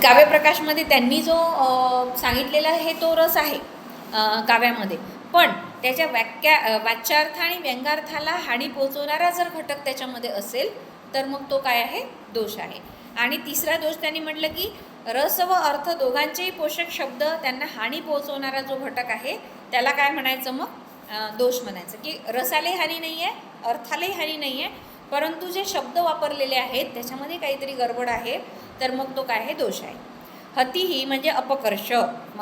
काव्यप्रकाशमध्ये त्यांनी जो सांगितलेला आहे तो रस आहे काव्यामध्ये, पण त्याच्या वाच्यार्थ आणि व्यंगार्थाला हानी पोचवणारा जर घटक त्याच्यामध्ये असेल तर मग तो काय आहे, दोष आहे. आणि तिसरा दोष त्यांनी म्हटलं की रस व अर्थ दोघांचेही पोषक शब्द त्यांना हानी पोचवणारा जो घटक आहे त्याला काय म्हणायचं, मग दोष म्हणायचं. की रसालाही हानी नाही आहे, अर्थालाही हानी नाही आहे, परंतु जे शब्द वापरलेले आहेत त्याच्यामध्ये काहीतरी गडबड आहे, तर मग तो काय आहे, दोष आहे. हती म्हणजे अपकर्ष.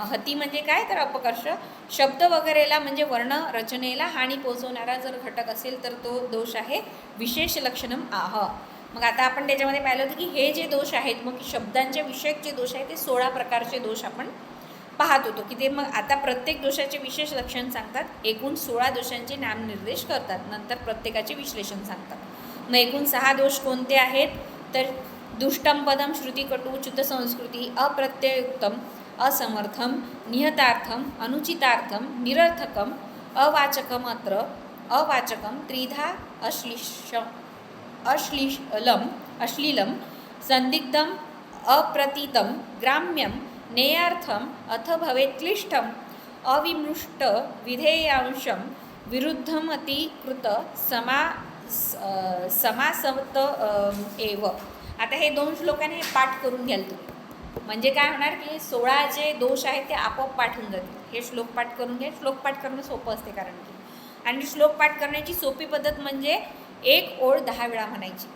हती म्हणजे काय, तर अपकर्ष. शब्द वगैरेला म्हणजे वर्ण रचनेला हानी पोचवणारा जर घटक असेल तर तो दोष आहे. विशेष लक्षणम आह. मग आता आपण त्याच्यामध्ये पाहिलं होतं की हे जे दोष आहेत, मग शब्दांच्या विषयक जे दोष आहेत ते 16 प्रकारचे दोष आपण पाहत होतो की ते मग आता प्रत्येक दोषाचे विशेष लक्षण सांगतात. एकूण 16 दोषांचे नामनिर्देश करतात, नंतर प्रत्येकाचे विश्लेषण सांगतात. मग एकूण 6 दोष कोणते आहेत, तर दुष्टम पदम श्रुतिकटू च्युतसंस्कृती अप्रत्ययुक्तम असमर्थम निहतार्थम अनुचितार्थम निरर्थकम अवाचकम अत्र अवाचकम त्रिधा अश्लीलम संदिग्धम अप्रतीतम ग्राम्यम नेयार्थम अथ भवेत् क्लिष्टम अविमृष्ट विधेयांशम विरुद्धमतीकृत समासवत एव. आता हे 2 श्लोकाने हे पाठ करून घ्याल तुम्ही. म्हणजे काय होणार की 16 जे दोष आहेत ते आपोआप पाठ होऊन जातील. हे श्लोक पाठ करून घ्या. श्लोक पाठ करणं सोपं असते कारण की, आणि श्लोक पाठ करण्याची सोपी पद्धत म्हणजे एक ओळ 10 वेळा म्हणायची.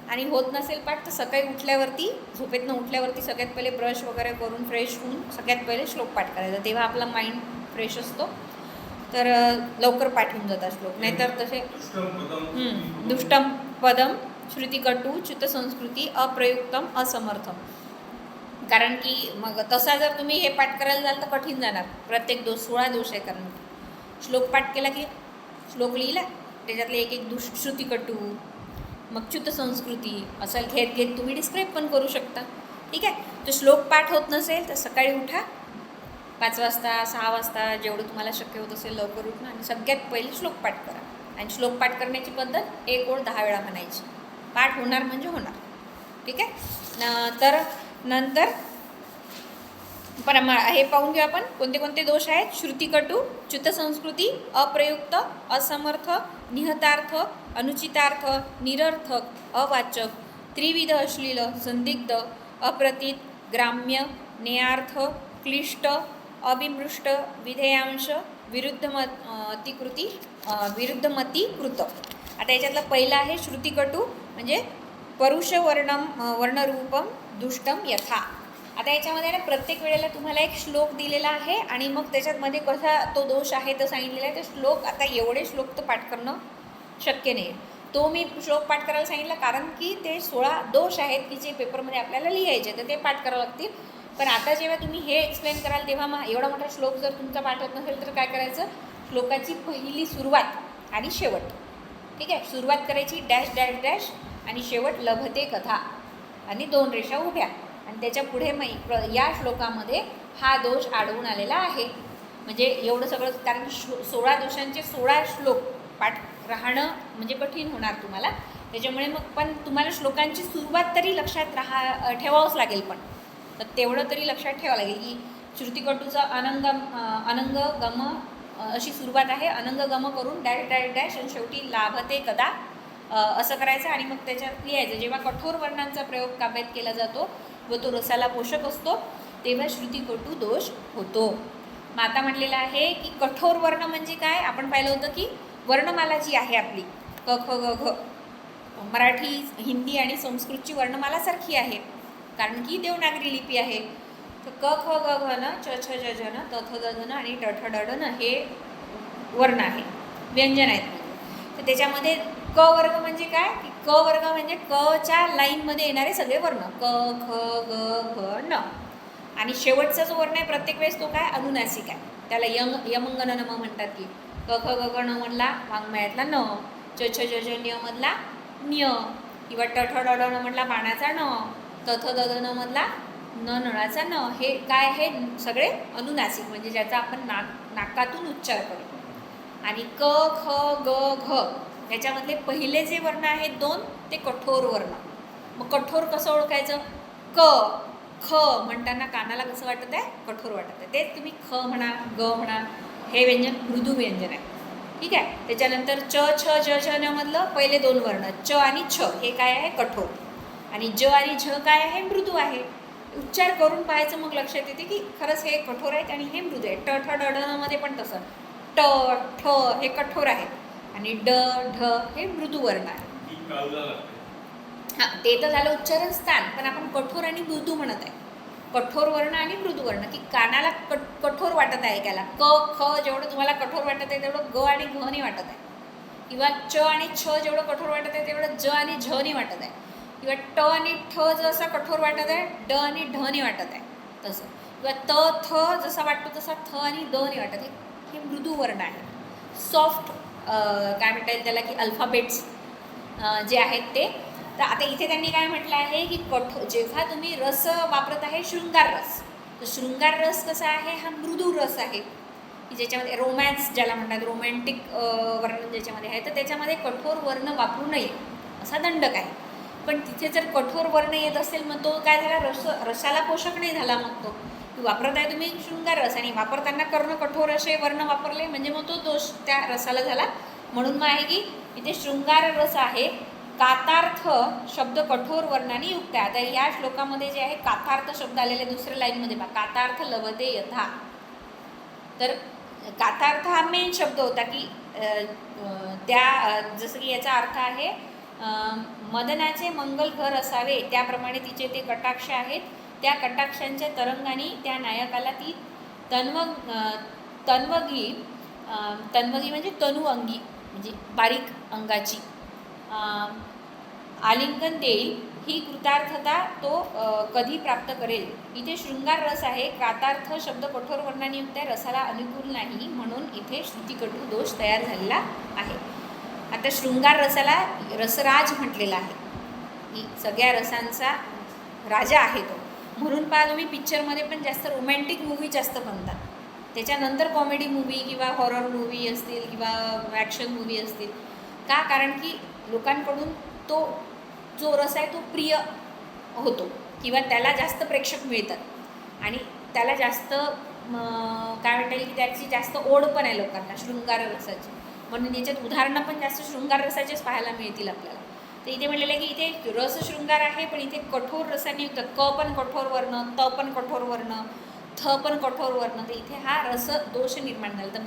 आणि होत नसेल पाठ तर सकाळी उठल्यावरती, झोपेतनं उठल्यावरती सगळ्यात पहिले ब्रश वगैरे करून फ्रेश होऊन सगळ्यात पहिले श्लोक पाठ करायचा, तेव्हा आपला माइंड फ्रेश असतो, तर लवकर पाठ होऊन जातात श्लोक. नाहीतर तसे दुष्टम पदम श्रुतिकटू च्युतसंस्कृती अप्रयुक्तम असमर्थम. कारण की मग तसा जर तुम्ही हे पाठ करायला जाल तर कठीण जाणार. प्रत्येक दोष 16 दोष आहे. कारण श्लोक पाठ केला की श्लोक लिहिला त्याच्यातले एक एक श्रुतिकटू, मग च्युतसंस्कृती असं घेत घेत तुम्ही डिस्क्राईब पण करू शकता. ठीक आहे. तर श्लोक पाठ होत नसेल तर सकाळी उठा, 5 वाजता 6 वाजता जेवढं तुम्हाला शक्य होत असेल लवकर उठणं आणि सगळ्यात पहिले श्लोक पाठ करा. आणि श्लोक पाठ करण्याची पद्धत एक ओळ 10 वेळा म्हणायची. पाठ होणार म्हणजे होणार. ठीक आहे. तर नंतर हे पाहून घेऊ आपण कोणते कोणते दोष आहेत. श्रुतिकटू, च्युतसंस्कृती, अप्रयुक्त, असमर्थ, निहतार्थ, अनुचितार्थ, निरर्थक, अवाचक, त्रिविध अश्लील, संदिग्ध, अप्रतीत, ग्राम्य, नेयार्थ, क्लिष्ट, अविमृष्ट, विधेयांश, विरुद्धमतीकृत. आता याच्यातला पहिला आहे श्रुतिकटू म्हणजे परुष वर्णरूपम दुष्टम यथा. आता याच्यामध्ये ना प्रत्येक वेळेला तुम्हाला एक श्लोक दिलेला आहे आणि मग त्याच्यामध्ये कसा तो दोष आहे तो सांगितलेला आहे. ते श्लोक आता एवढे श्लोक तर पाठ करणं शक्य नाही. तो मी श्लोक पाठ करायला सांगितलं कारण की ते 16 दोष आहेत की जे पेपरमध्ये आपल्याला लिहायचे, तर ते पाठ करावं लागतील. पण आता जेव्हा तुम्ही हे एक्सप्लेन कराल तेव्हा मग एवढा मोठा श्लोक जर तुमचा पाठ होत नसेल तर काय करायचं, श्लोकाची पहिली सुरुवात आणि शेवट. ठीक आहे. सुरुवात करायची डॅश डॅश डॅश आणि शेवट लभते कथा आणि 2 रेषा उभ्या, आणि त्याच्या पुढे मग या श्लोकामध्ये हा दोष आढळून आलेला आहे. म्हणजे एवढं सगळं, कारण 16 दोषांचे 16 श्लोक पाठ राहणं म्हणजे कठीण होणार तुम्हाला. त्याच्यामुळे मग पण तुम्हाला श्लोकांची सुरुवात तरी लक्षात ठेवावंच लागेल. पण तर तेवढं तरी लक्षात ठेवावं लागेल की श्रुतिकटूचा अनंग गम अशी सुरुवात आहे. अनंग गम करून डॅश डॅश डॅश आणि शेवटी लाभते कदा असं करायचं आणि मग त्याच्यात लिहायचं. जेव्हा कठोर वर्णांचा प्रयोग काव्यात केला जातो व तो रसाला पोषक असतो तेव्हा श्रुतिकटू दोष होतो. मग आता म्हटलेलं आहे की कठोर वर्ण म्हणजे काय, आपण पाहिलं होतं की वर्णमाला जी आहे आपली क ख ग घ, मराठी, हिंदी आणि संस्कृतची वर्णमालासारखी आहे कारण की देवनागरी लिपी आहे. तर क ख ग घ न च छ ज झ न त थ द ध न आणि ट ठ ड ड न हे वर्ण आहे, व्यंजन आहेत. तर त्याच्यामध्ये क वर्ग म्हणजे काय, की क वर्ग म्हणजे क च्या लाईनमध्ये येणारे सगळे वर्ण क ख ग घ न. आणि शेवटचा जो वर्ण आहे प्रत्येक वेळेस तो काय, अनुनासिक आहे. त्याला यमंगन नम म्हणतात. की क ख ग घ न मधला वाङ्मयातला न, च छ ज झ न्य मधला न्य, किंवा ट ठ ड ड न मधला बाणाचा न, त थ द ध न मधला न नळाचा न. हे काय आहे, सगळे अनुनासिक म्हणजे ज्याचा आपण नाकातून उच्चार करतो. आणि क ख ग घ ह्याच्यामधले पहिले जे वर्ण आहेत 2 ते कठोर वर्ण. मग कठोर कसं ओळखायचं, क ख म्हणताना कानाला कसं वाटत आहे, कठोर वाटत आहे. तेच तुम्ही ख म्हणा, ग म्हणा, हे व्यंजन मृदू व्यंजन आहे. ठीक आहे. त्याच्यानंतर च, छ, ज, झ, न मधलं पहिले 2 वर्ण च आणि छ हे काय आहे, कठोर. आणि ज आणि झ काय आहे, मृदू आहे. उच्चार करून पाहायचं, मग लक्षात येते की खरंच हे कठोर आहेत आणि हे मृदू आहे. ट, ठ, ड, ढ मध्ये पण तसं ट, ठ हे कठोर आहे आणि ड, ढ हे मृदू वर्ण आहे. हां, ते तर झालं उच्चारण स्थान, पण आपण कठोर आणि मृदू म्हणत आहे. कठोर वर्ण आणि मृदू वर्ण, की कानाला कठोर वाटत आहे ऐकायला. क, ख जेवढं तुम्हाला कठोर वाटत आहे तेवढं ग आणि घ नाही वाटत आहे. किंवा च आणि छ जेवढं कठोर वाटत आहे तेवढं ज आणि झ नाही वाटत आहे. किंवा ट आणि ठ जसा कठोर वाटत आहे, ड आणि ढ नाही वाटत आहे तसं. किंवा त, थ जसा वाटतो तसा थ आणि द नाही वाटत आहे. हे मृदू वर्ण आहे. सॉफ्ट काय म्हणता येईल त्याला, की अल्फाबेट्स जे आहेत ते. तर आता इथे त्यांनी काय म्हटलं आहे, की जेव्हा तुम्ही रस वापरत आहे शृंगार रस, तर शृंगार रस कसा आहे, हा मृदू रस आहे, की ज्याच्यामध्ये रोमॅन्स ज्याला म्हणतात, रोमॅन्टिक वर्णन ज्याच्यामध्ये आहे, तर त्याच्यामध्ये कठोर वर्ण वापरू नये असा दंडक आहे. पण तिथे जर कठोर वर्ण येत असेल, मग तो काय झाला, रसाला पोषक नाही झाला. मग तो वापरत आहे तुम्ही शृंगार रस आणि वापरताना कर्ण कठोर असे वर्ण वापरले, म्हणजे मग तो दोष त्या रसाला झाला. म्हणून मग आहे की इथे शृंगार रस आहे. कातार्थ शब्द कठोर वर्णाने युक्त आहे. आता या श्लोकामध्ये जे आहे कातार्थ शब्द आलेले दुसऱ्या लाईनमध्ये पहा, कातार्थ लभते यथा. तर कातार्थ हा मेन शब्द होता, की त्या जसं की याचा अर्थ आहे मदनाचे मंगल घर असावे, त्याप्रमाणे तिचे ते कटाक्ष आहेत. त्या कटाक्षांच्या तरंगाने त्या नायकाला ती तन्वगी म्हणजे तनु अंगी, म्हणजे बारीक अंगाची आलिंगन देईल. ही कृतार्थता तो कधी प्राप्त करेल. इथे शृंगार रस आहे. कातार्थ शब्द कठोर वर्णाने युक्त आहे, रसाला अनुकूल नाही, म्हणून इथे श्रुतिकटू दोष तयार झालेला आहे. आता शृंगार रसाला रसराज म्हटलेला आहे, की सगळ्या रसांचा राजा आहे तो. म्हणून पहा तुम्ही पिक्चरमध्ये पण जास्त रोमॅन्टिक मूवी जास्त बनतात. त्याच्यानंतर कॉमेडी मूवी किंवा हॉरर मूवी असतील किंवा ॲक्शन मूवी असतील. का? कारण की लोकांकडून तो जो रस आहे तो प्रिय होतो किंवा त्याला जास्त प्रेक्षक मिळतात आणि त्याला जास्त काय म्हणता येईल, की त्याची जास्त ओढ पण आहे लोकांना शृंगार रसाची. म्हणून याच्यात उदाहरणं पण जास्त शृंगार रसाचेच पाहायला मिळतील आपल्याला. तर इथे म्हटलेलं आहे की इथे रस शृंगार आहे, पण इथे कठोर रसाने युक्त. क पण कठोर वर्ण, त पण कठोर वर्ण, थ पण कठोर वर्ण. तर इथे हा रस दोष निर्माण झाला. तर